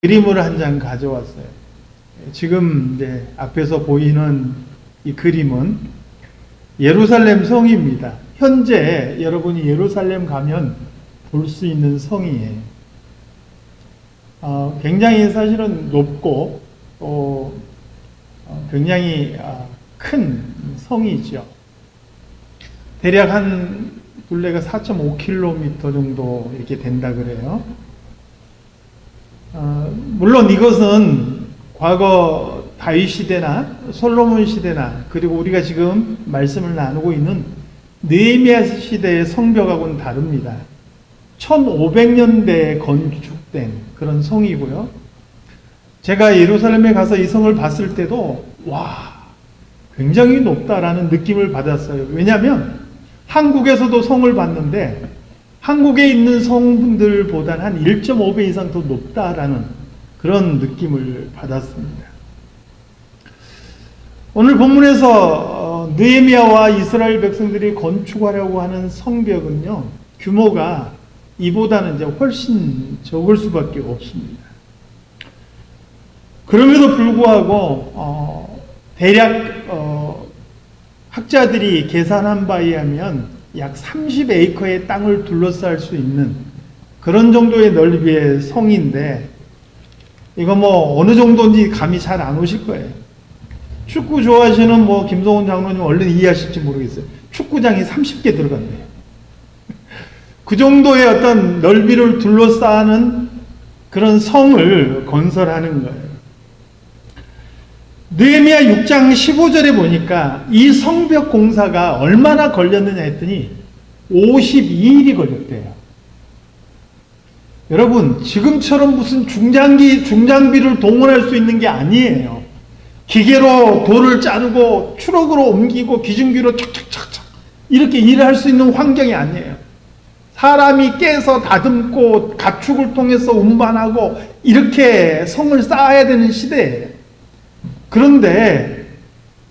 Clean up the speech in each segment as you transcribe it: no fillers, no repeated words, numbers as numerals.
그림을 한 장 가져왔어요. 지금 이제 앞에서 보이는 이 그림은 예루살렘 성입니다. 현재 여러분이 예루살렘 가면 볼 수 있는 성이에요. 굉장히 사실은 높고 굉장히 큰 성이죠. 대략 한 둘레가 4.5km 정도 이렇게 된다 그래요. 물론 이것은 과거 다윗 시대나 솔로몬 시대나 그리고 우리가 지금 말씀을 나누고 있는 느헤미야 시대의 성벽하고는 다릅니다. 1500년대에 건축된 그런 성이고요. 제가 예루살렘에 가서 이 성을 봤을 때도 와, 굉장히 높다라는 느낌을 받았어요. 왜냐하면 한국에서도 성을 봤는데 한국에 있는 성분들보다는 한 1.5배 이상 더 높다라는 그런 느낌을 받았습니다. 오늘 본문에서 느헤미야와 이스라엘 백성들이 건축하려고 하는 성벽은요, 규모가 이보다는 이제 훨씬 적을 수밖에 없습니다. 그럼에도 불구하고 대략 학자들이 계산한 바에 의하면 약 30에이커의 땅을 둘러쌀 수 있는 그런 정도의 넓이의 성인데, 이거 뭐 어느 정도인지 감이 잘 안 오실 거예요. 축구 좋아하시는 김성훈 장로님 얼른 이해하실지 모르겠어요. 축구장이 30개 들어간대요. 그 정도의 어떤 넓이를 둘러싸는 그런 성을 건설하는 거예요. 느헤미야 6장 15절에 보니까 이 성벽 공사가 얼마나 걸렸느냐 했더니 52일이 걸렸대요. 여러분, 지금처럼 무슨 중장비를 동원할 수 있는 게 아니에요. 기계로 돌을 자르고 추럭으로 옮기고 기중기로 척척척척 이렇게 일을 할 수 있는 환경이 아니에요. 사람이 깨서 다듬고 가축을 통해서 운반하고 이렇게 성을 쌓아야 되는 시대예요. 그런데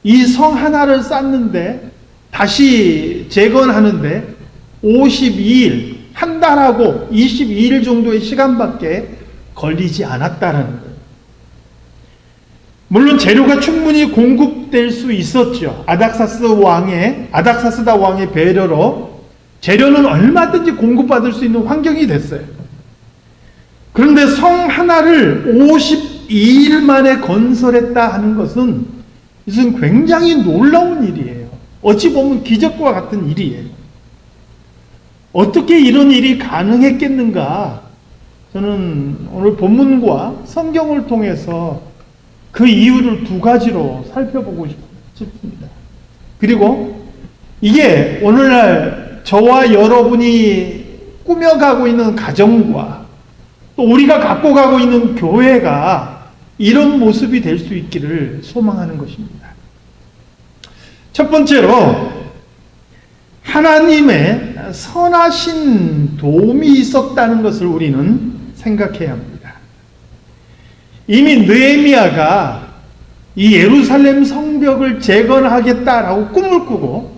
이 성 하나를 쌓는데 다시 재건하는데 52일, 한 달하고 22일 정도의 시간밖에 걸리지 않았다라는 거예요. 물론 재료가 충분히 공급될 수 있었죠. 아닥사스다 왕의 배려로 재료는 얼마든지 공급받을 수 있는 환경이 됐어요. 그런데 성 하나를 52일 만에 건설했다 하는 것은 이것은 굉장히 놀라운 일이에요. 어찌 보면 기적과 같은 일이에요. 어떻게 이런 일이 가능했겠는가? 저는 오늘 본문과 성경을 통해서 그 이유를 두 가지로 살펴보고 싶습니다. 그리고 이게 오늘날 저와 여러분이 꾸며가고 있는 가정과 또 우리가 갖고 가고 있는 교회가 이런 모습이 될 수 있기를 소망하는 것입니다. 첫 번째로 하나님의 선하신 도움이 있었다는 것을 우리는 생각해야 합니다. 이미 느헤미야가 이 예루살렘 성벽을 재건하겠다라고 꿈을 꾸고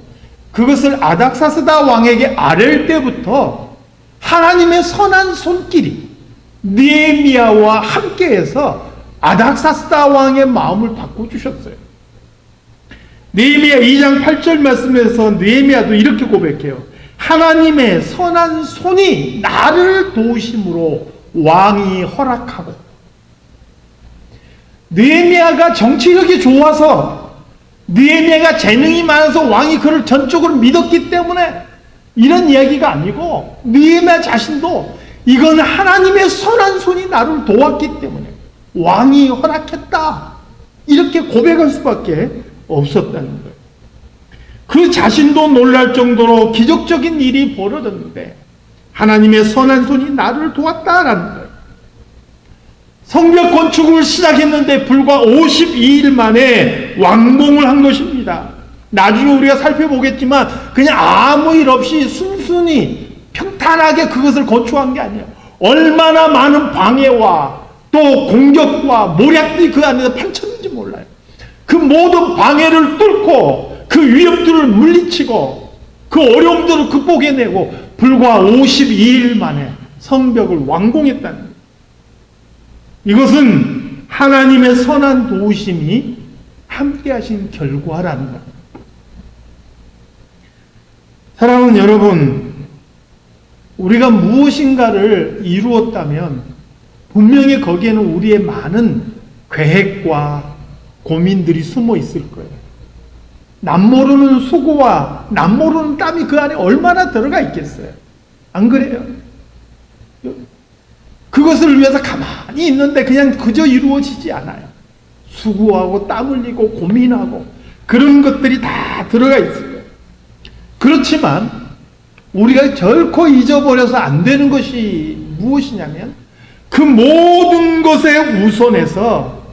그것을 아닥사스다 왕에게 아랠 때부터 하나님의 선한 손길이 느헤미야와 함께해서 아닥사스다 왕의 마음을 바꿔주셨어요. 느헤미야 2장 8절 말씀에서 느헤미야도 이렇게 고백해요. 하나님의 선한 손이 나를 도우심으로 왕이 허락하고. 느헤미야가 정치력이 좋아서 느헤미야가 재능이 많아서 왕이 그를 전적으로 믿었기 때문에 이런 이야기가 아니고 느헤미야 자신도 이건 하나님의 선한 손이 나를 도왔기 때문에 왕이 허락했다. 이렇게 고백할 수밖에 없었다는 거예요. 그 자신도 놀랄 정도로 기적적인 일이 벌어졌는데 하나님의 선한 손이 나를 도왔다라는 거예요. 성벽 건축을 시작했는데 불과 52일 만에 완공을 한 것입니다. 나중에 우리가 살펴보겠지만 그냥 아무 일 없이 순순히 평탄하게 그것을 건축한 게 아니에요. 얼마나 많은 방해와 또 공격과 모략들이 그 안에서 펼쳤는지 몰라요. 그 모든 방해를 뚫고 그 위협들을 물리치고 그 어려움들을 극복해내고 불과 52일 만에 성벽을 완공했다는 거예요. 이것은 하나님의 선한 도우심이 함께 하신 결과라는 것. 사랑하는 여러분, 우리가 무엇인가를 이루었다면 분명히 거기에는 우리의 많은 계획과 고민들이 숨어 있을 거예요. 남모르는 수고와 남모르는 땀이 그 안에 얼마나 들어가 있겠어요? 안 그래요? 그것을 위해서 가만히 있는데 그냥 그저 이루어지지 않아요. 수고하고 땀 흘리고 고민하고 그런 것들이 다 들어가 있어요. 그렇지만 우리가 결코 잊어버려서 안 되는 것이 무엇이냐면 그 모든 것에 우선해서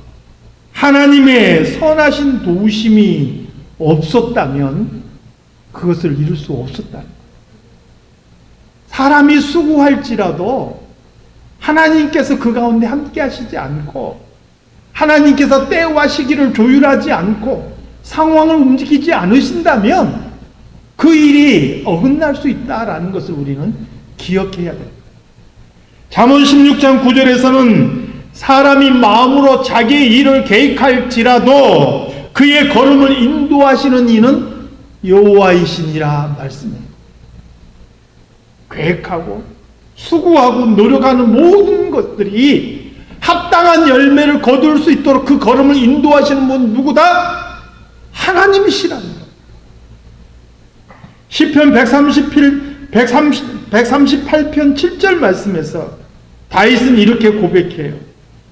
하나님의 선하신 도우심이 없었다면 그것을 이룰 수 없었다. 사람이 수고할지라도 하나님께서 그 가운데 함께 하시지 않고 하나님께서 때와 시기를 조율하지 않고 상황을 움직이지 않으신다면 그 일이 어긋날 수 있다라는 것을 우리는 기억해야 됩니다. 잠언 16장 9절에서는 사람이 마음으로 자기의 일을 계획할지라도 그의 걸음을 인도하시는 이는 여호와이시니라 말씀입니다. 계획하고 수고하고 노력하는 모든 것들이 합당한 열매를 거둘 수 있도록 그 걸음을 인도하시는 분 누구다? 하나님이시랍니다. 시편 138편 7절 말씀에서 다윗은 이렇게 고백해요.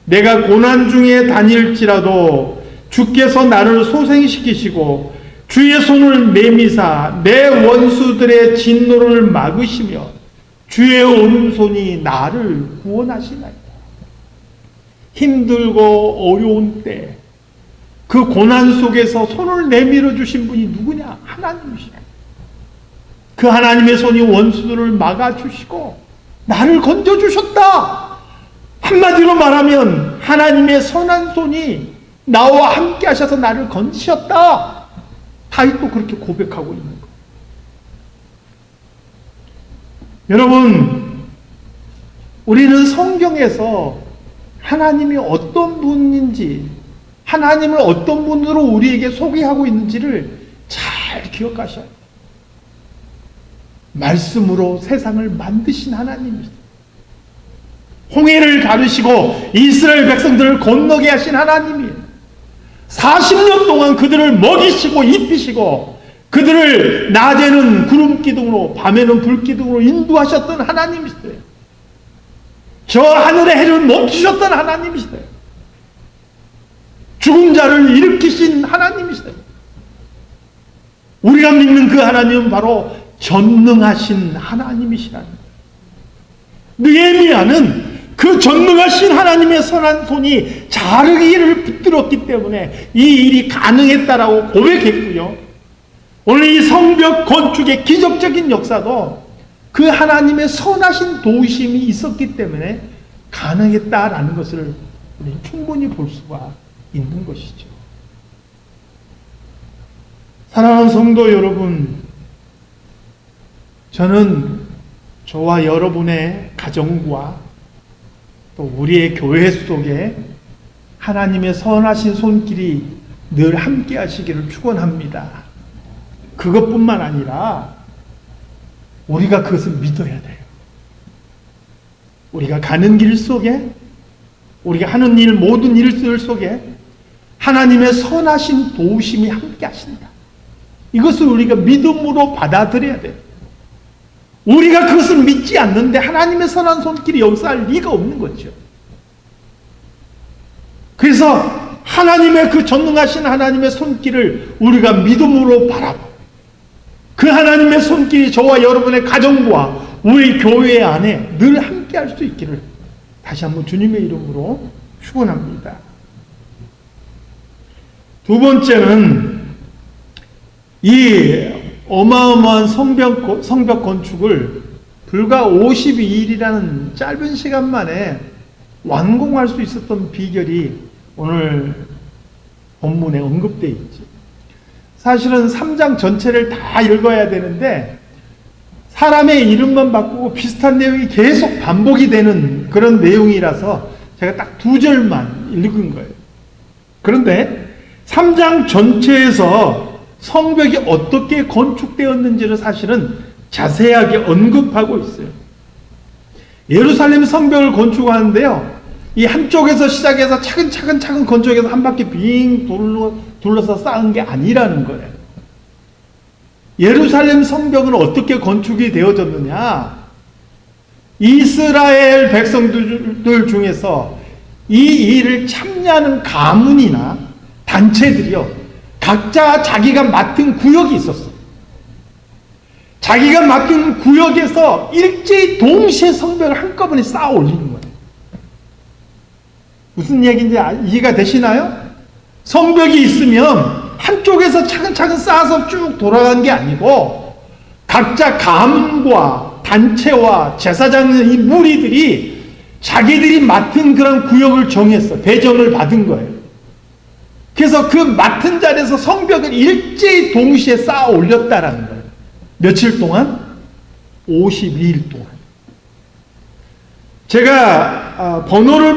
내가 고난 중에 다닐지라도 주께서 나를 소생시키시고 주의 손을 내미사 내 원수들의 진노를 막으시며 주의 오른손이 나를 구원하시나이다. 힘들고 어려운 때 그 고난 속에서 손을 내밀어 주신 분이 누구냐? 하나님이시다. 그 하나님의 손이 원수들을 막아주시고 나를 건져주셨다. 한마디로 말하면 하나님의 선한 손이 나와 함께 하셔서 나를 건지셨다. 다윗도 그렇게 고백하고 있는 거예요. 여러분, 우리는 성경에서 하나님이 어떤 분인지, 하나님을 어떤 분으로 우리에게 소개하고 있는지를 잘 기억하셔야 돼요. 말씀으로 세상을 만드신 하나님이시다. 홍해를 가르시고 이스라엘 백성들을 건너게 하신 하나님이에요. 40년 동안 그들을 먹이시고 입히시고 그들을 낮에는 구름 기둥으로 밤에는 불 기둥으로 인도하셨던 하나님이시대요. 저 하늘의 해를 멈추셨던 하나님이시대요. 죽은 자를 일으키신 하나님이시대요. 우리가 믿는 그 하나님은 바로 전능하신 하나님이시라는 거예요. 느헤미야는 그 전능하신 하나님의 선한 손이 자르기를 붙들었기 때문에 이 일이 가능했다라고 고백했고요. 오늘 이 성벽 건축의 기적적인 역사도 그 하나님의 선하신 도우심이 있었기 때문에 가능했다라는 것을 우리는 충분히 볼 수가 있는 것이죠. 사랑하는 성도 여러분, 저는 저와 여러분의 가정과 또 우리의 교회 속에 하나님의 선하신 손길이 늘 함께 하시기를 축원합니다. 그것뿐만 아니라 우리가 그것을 믿어야 돼요. 우리가 가는 길 속에, 우리가 하는 일, 모든 일들 속에 하나님의 선하신 도우심이 함께 하신다. 이것을 우리가 믿음으로 받아들여야 돼요. 우리가 그것을 믿지 않는데 하나님의 선한 손길이 역사할 리가 없는 거죠. 그래서 하나님의 그 전능하신 하나님의 손길을 우리가 믿음으로 바라보고 그 하나님의 손길이 저와 여러분의 가정과 우리 교회 안에 늘 함께 할 수 있기를 다시 한번 주님의 이름으로 축원합니다. 두 번째는 이 어마어마한 성벽 건축을 불과 52일이라는 짧은 시간 만에 완공할 수 있었던 비결이 오늘 본문에 언급되어 있죠. 사실은 3장 전체를 다 읽어야 되는데 사람의 이름만 바꾸고 비슷한 내용이 계속 반복이 되는 그런 내용이라서 제가 딱 2절만 읽은 거예요. 그런데 3장 전체에서 성벽이 어떻게 건축되었는지를 사실은 자세하게 언급하고 있어요. 예루살렘 성벽을 건축하는데요, 이 한쪽에서 시작해서 차근차근 건축해서 한 바퀴 빙 둘러서 쌓은 게 아니라는 거예요. 예루살렘 성벽은 어떻게 건축이 되어졌느냐? 이스라엘 백성들 중에서 이 일을 참여하는 가문이나 단체들이요, 각자 자기가 맡은 구역이 있었어요. 자기가 맡은 구역에서 일제히 동시에 성벽을 한꺼번에 쌓아 올리는 거예요. 무슨 얘기인지 이해가 되시나요? 성벽이 있으면 한쪽에서 차근차근 쌓아서 쭉 돌아간 게 아니고 각자 가문과 단체와 제사장, 이 무리들이 자기들이 맡은 그런 구역을 정했어. 배정을 받은 거예요. 그래서 그 맡은 자리에서 성벽을 일제히 동시에 쌓아 올렸다라는 거예요. 며칠 동안? 52일 동안. 제가 번호를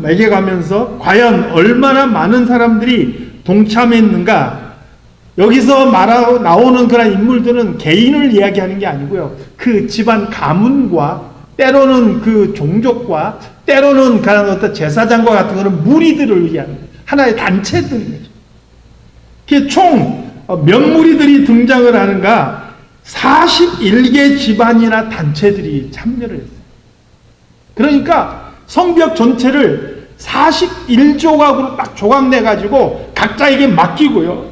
매겨가면서 과연 얼마나 많은 사람들이 동참했는가, 여기서 나오는 그런 인물들은 개인을 이야기하는 게 아니고요, 그 집안 가문과 때로는 그 종족과 때로는 그런 어떤 제사장과 같은 그런 무리들을 위한 하나의 단체들입니다. 총 몇 무리들이 등장을 하는가? 41개 집안이나 단체들이 참여를 했어요. 그러니까 성벽 전체를 41조각으로 딱 조각내가지고 각자에게 맡기고요,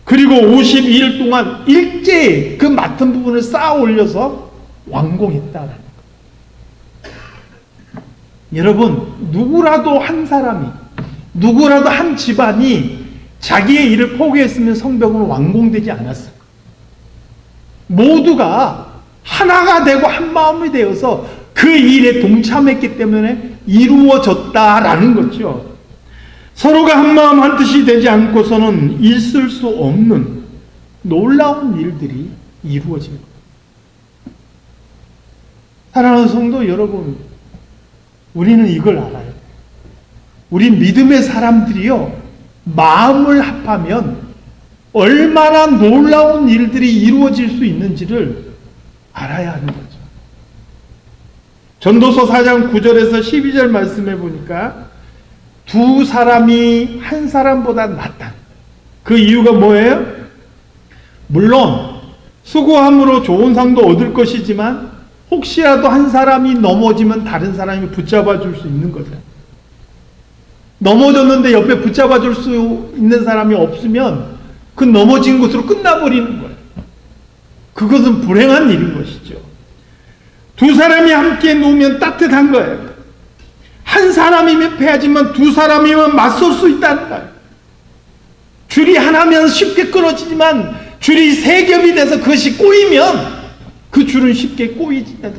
그리고 52일 동안 일제히 그 맡은 부분을 쌓아 올려서 완공했다라는 거예요. 여러분, 누구라도 한 사람이, 누구라도 한 집안이 자기의 일을 포기했으면 성벽은 완공되지 않았어요. 모두가 하나가 되고 한 마음이 되어서 그 일에 동참했기 때문에 이루어졌다라는 거죠. 서로가 한 마음 한 뜻이 되지 않고서는 있을 수 없는 놀라운 일들이 이루어진 거예요. 사랑하는 성도 여러분, 우리는 이걸 알아요. 우리 믿음의 사람들이요, 마음을 합하면 얼마나 놀라운 일들이 이루어질 수 있는지를 알아야 하는 거죠. 전도서 4장 9절에서 12절 말씀해 보니까 두 사람이 한 사람보다 낫다. 그 이유가 뭐예요? 물론 수고함으로 좋은 상도 얻을 것이지만 혹시라도 한 사람이 넘어지면 다른 사람이 붙잡아 줄 수 있는 거죠. 넘어졌는데 옆에 붙잡아 줄 수 있는 사람이 없으면 그 넘어진 것으로 끝나버리는 거예요. 그것은 불행한 일인 것이죠. 두 사람이 함께 놓으면 따뜻한 거예요. 한 사람이면 패하지만 두 사람이면 맞설 수 있다는 거예요. 줄이 하나면 쉽게 끊어지지만 줄이 세 겹이 돼서 그것이 꼬이면 그 줄은 쉽게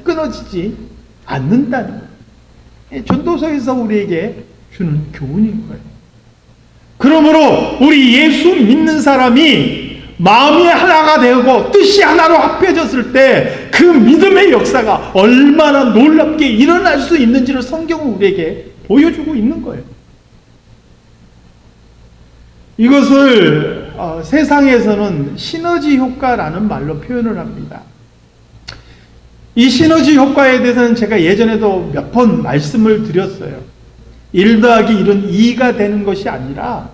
끊어지지 않는다는 거예요. 전도서에서 우리에게 주는 교훈인 거예요. 그러므로 우리 예수 믿는 사람이 마음이 하나가 되고 뜻이 하나로 합해졌을 때 그 믿음의 역사가 얼마나 놀랍게 일어날 수 있는지를 성경은 우리에게 보여주고 있는 거예요. 이것을 세상에서는 시너지 효과라는 말로 표현을 합니다. 이 시너지 효과에 대해서는 제가 예전에도 몇 번 말씀을 드렸어요. 1 더하기 1은 2가 되는 것이 아니라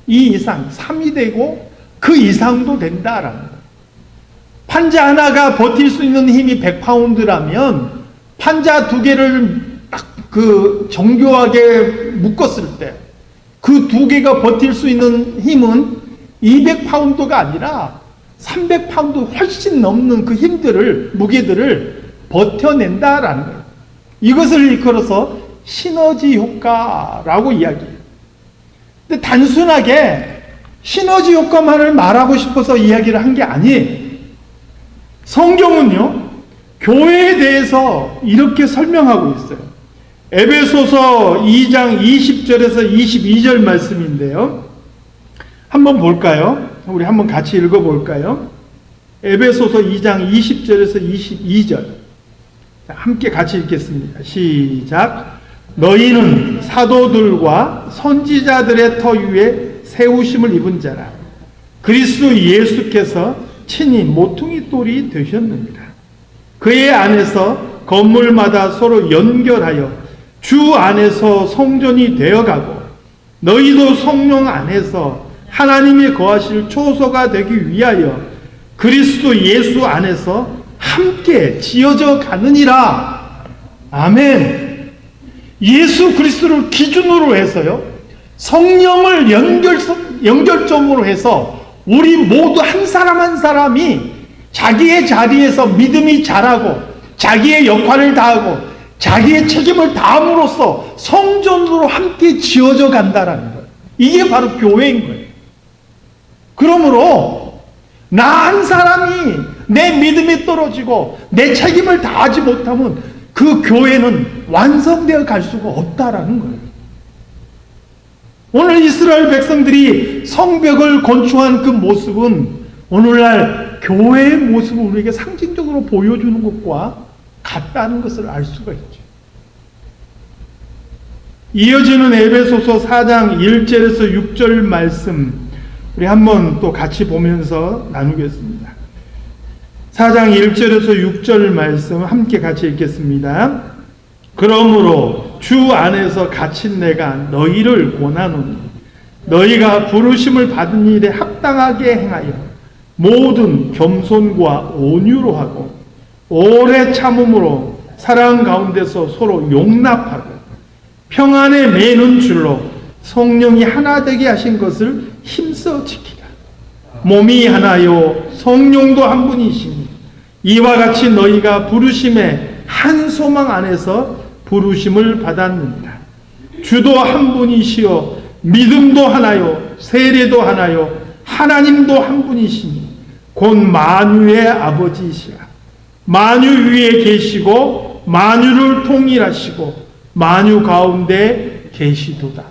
2 이상, 3이 되고 그 이상도 된다라는 거예요. 판자 하나가 버틸 수 있는 힘이 100파운드라면 판자 2개를 딱 정교하게 묶었을 때 그 2개가 버틸 수 있는 힘은 200파운드가 아니라 300파운드 훨씬 넘는 그 무게들을 버텨낸다라는 거예요. 이것을 일컬어서 시너지 효과라고 이야기해요. 근데 단순하게 시너지 효과만을 말하고 싶어서 이야기를 한 게 아니에요. 성경은요, 교회에 대해서 이렇게 설명하고 있어요. 에베소서 2장 20절에서 22절 말씀인데요. 한번 볼까요? 우리 한번 같이 읽어볼까요? 에베소서 2장 20절에서 22절. 함께 같이 읽겠습니다. 시작. 너희는 사도들과 선지자들의 터 위에 세우심을 입은 자라. 그리스도 예수께서 친히 모퉁이 돌이 되셨느니라. 그의 안에서 건물마다 서로 연결하여 주 안에서 성전이 되어가고 너희도 성령 안에서 하나님이 거하실 초소가 되기 위하여 그리스도 예수 안에서 함께 지어져 가느니라. 아멘. 예수 그리스도를 기준으로 해서요, 성령을 연결점으로 해서 우리 모두 한 사람 한 사람이 자기의 자리에서 믿음이 자라고 자기의 역할을 다하고 자기의 책임을 다함으로써 성전으로 함께 지어져 간다라는 거예요. 이게 바로 교회인 거예요. 그러므로 나 한 사람이 내 믿음이 떨어지고 내 책임을 다하지 못하면 그 교회는 완성되어 갈 수가 없다라는 거예요. 오늘 이스라엘 백성들이 성벽을 건축한 그 모습은 오늘날 교회의 모습을 우리에게 상징적으로 보여주는 것과 같다는 것을 알 수가 있죠. 이어지는 에베소서 4장 1절에서 6절 말씀 우리 한번 또 같이 보면서 나누겠습니다. 4장 1절에서 6절 말씀 함께 같이 읽겠습니다. 그러므로 주 안에서 갇힌 내가 너희를 권하노니 너희가 부르심을 받은 일에 합당하게 행하여 모든 겸손과 온유로 하고 오래 참음으로 사랑 가운데서 서로 용납하고 평안에 매는 줄로 성령이 하나 되게 하신 것을 힘써 지키라. 몸이 하나요 성령도 한 분이시니 이와 같이 너희가 부르심의 한 소망 안에서 부르심을 받았느니라. 주도 한 분이시요 믿음도 하나요 세례도 하나요 하나님도 한 분이시니 곧 만유의 아버지이시라. 만유 위에 계시고 만유를 통일하시고 만유 가운데 계시도다.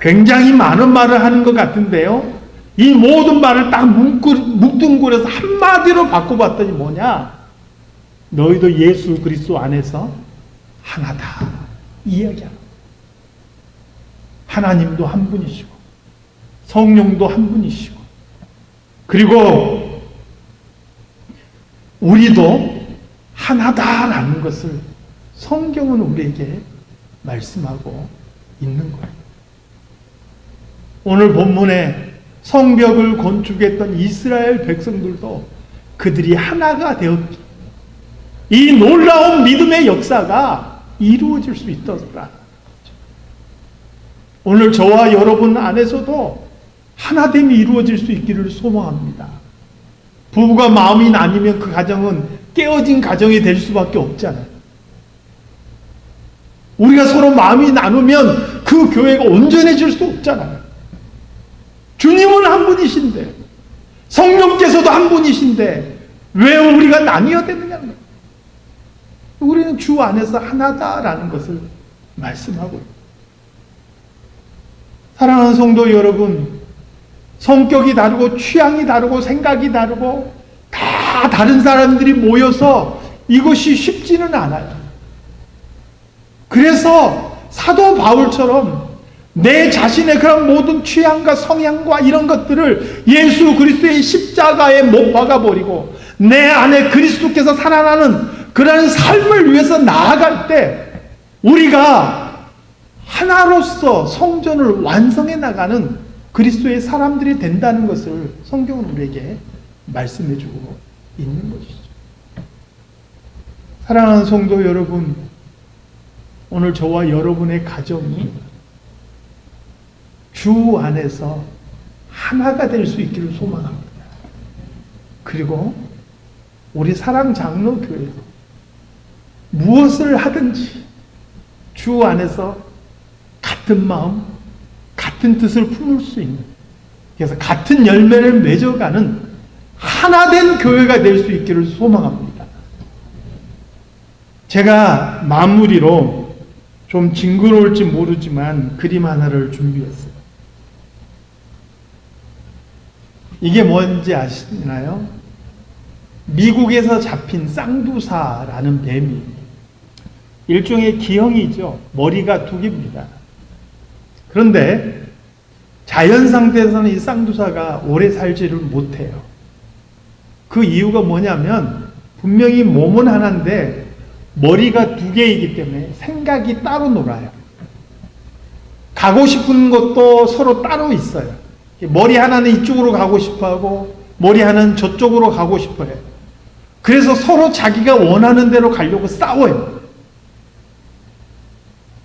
굉장히 많은 말을 하는 것 같은데요, 이 모든 말을 딱 뭉뚱그려서 한마디로 바꿔봤더니 뭐냐? 너희도 예수 그리스도 안에서 하나다 이 이야기야. 하나님도 한 분이시고 성령도 한 분이시고 그리고 우리도 하나다라는 것을 성경은 우리에게 말씀하고 있는 거예요. 오늘 본문에 성벽을 건축했던 이스라엘 백성들도 그들이 하나가 되었기, 이 놀라운 믿음의 역사가 이루어질 수 있었다. 오늘 저와 여러분 안에서도 하나됨이 이루어질 수 있기를 소망합니다. 부부가 마음이 나뉘면 그 가정은 깨어진 가정이 될 수밖에 없잖아요. 우리가 서로 마음이 나누면 그 교회가 온전해질 수 없잖아요. 주님은 한 분이신데 성령께서도 한 분이신데 왜 우리가 나뉘어야 되느냐는 거예요. 우리는 주 안에서 하나다라는 것을 말씀하고 있습니다. 사랑하는 성도 여러분, 성격이 다르고 취향이 다르고 생각이 다르고 다 다른 사람들이 모여서 이것이 쉽지는 않아요. 그래서 사도 바울처럼 내 자신의 그런 모든 취향과 성향과 이런 것들을 예수 그리스도의 십자가에 못 박아버리고 내 안에 그리스도께서 살아나는 그런 삶을 위해서 나아갈 때 우리가 하나로서 성전을 완성해 나가는 그리스도의 사람들이 된다는 것을 성경은 우리에게 말씀해 주고 있는 것이죠. 사랑하는 성도 여러분, 오늘 저와 여러분의 가정이 주 안에서 하나가 될 수 있기를 소망합니다. 그리고 우리 사랑장로교회에서 무엇을 하든지 주 안에서 같은 마음, 같은 뜻을 품을 수 있는, 그래서 같은 열매를 맺어가는 하나된 교회가 될 수 있기를 소망합니다. 제가 마무리로 좀 징그러울지 모르지만 그림 하나를 준비했어요. 이게 뭔지 아시나요? 미국에서 잡힌 쌍두사라는 뱀이 일종의 기형이죠. 머리가 두 개입니다. 그런데 자연 상태에서는 이 쌍두사가 오래 살지를 못해요. 그 이유가 뭐냐면 분명히 몸은 하나인데 머리가 두 개이기 때문에 생각이 따로 놀아요. 가고 싶은 것도 서로 따로 있어요. 머리 하나는 이쪽으로 가고 싶어하고 머리 하나는 저쪽으로 가고 싶어해요. 그래서 서로 자기가 원하는 대로 가려고 싸워요.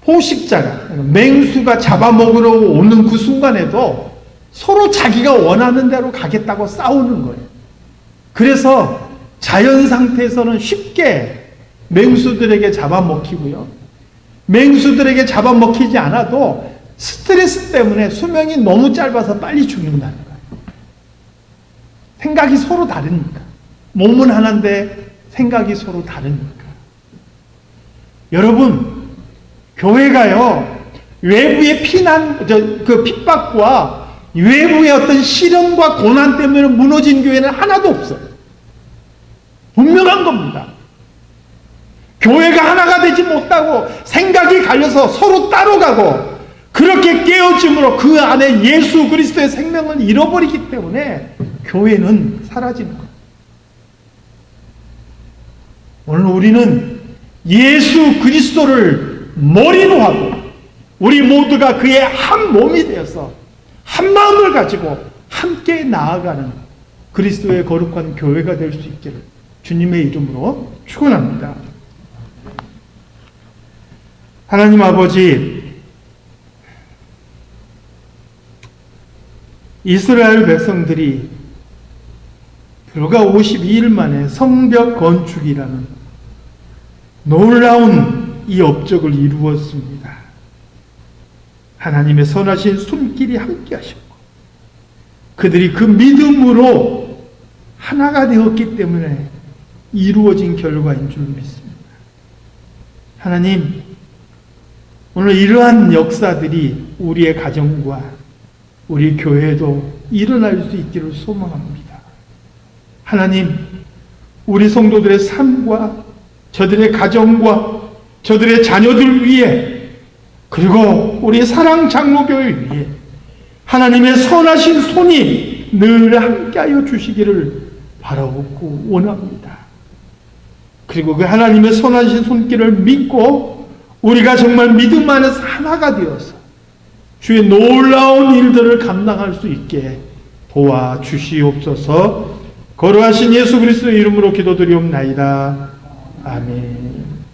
포식자가, 맹수가 잡아먹으러 오는 그 순간에도 서로 자기가 원하는 대로 가겠다고 싸우는 거예요. 그래서 자연 상태에서는 쉽게 맹수들에게 잡아먹히고요. 맹수들에게 잡아먹히지 않아도 스트레스 때문에 수명이 너무 짧아서 빨리 죽는다는 거예요. 생각이 서로 다르니까. 몸은 하나인데 생각이 서로 다르니까. 여러분, 교회가요, 외부의 그 핍박과 외부의 어떤 시련과 고난 때문에 무너진 교회는 하나도 없어요. 분명한 겁니다. 교회가 하나가 되지 못하고 생각이 갈려서 서로 따로 가고 그렇게 깨어짐으로 그 안에 예수 그리스도의 생명을 잃어버리기 때문에 교회는 사라지는 거예요. 오늘 우리는 예수 그리스도를 머리로 하고 우리 모두가 그의 한 몸이 되어서 한 마음을 가지고 함께 나아가는 그리스도의 거룩한 교회가 될 수 있기를 주님의 이름으로 축원합니다. 하나님 아버지, 이스라엘 백성들이 불과 52일 만에 성벽 건축이라는 놀라운 이 업적을 이루었습니다. 하나님의 선하신 손길이 함께 하셨고 그들이 그 믿음으로 하나가 되었기 때문에 이루어진 결과인 줄 믿습니다. 하나님, 오늘 이러한 역사들이 우리의 가정과 우리 교회에도 일어날 수 있기를 소망합니다. 하나님, 우리 성도들의 삶과 저들의 가정과 저들의 자녀들 위해 그리고 우리 사랑 장로교회 위해 하나님의 선하신 손이 늘 함께하여 주시기를 바라고 원합니다. 그리고 그 하나님의 선하신 손길을 믿고 우리가 정말 믿음 안에서 하나가 되어서 주의 놀라운 일들을 감당할 수 있게 도와주시옵소서. 거룩하신 예수 그리스도의 이름으로 기도드리옵나이다. 아멘.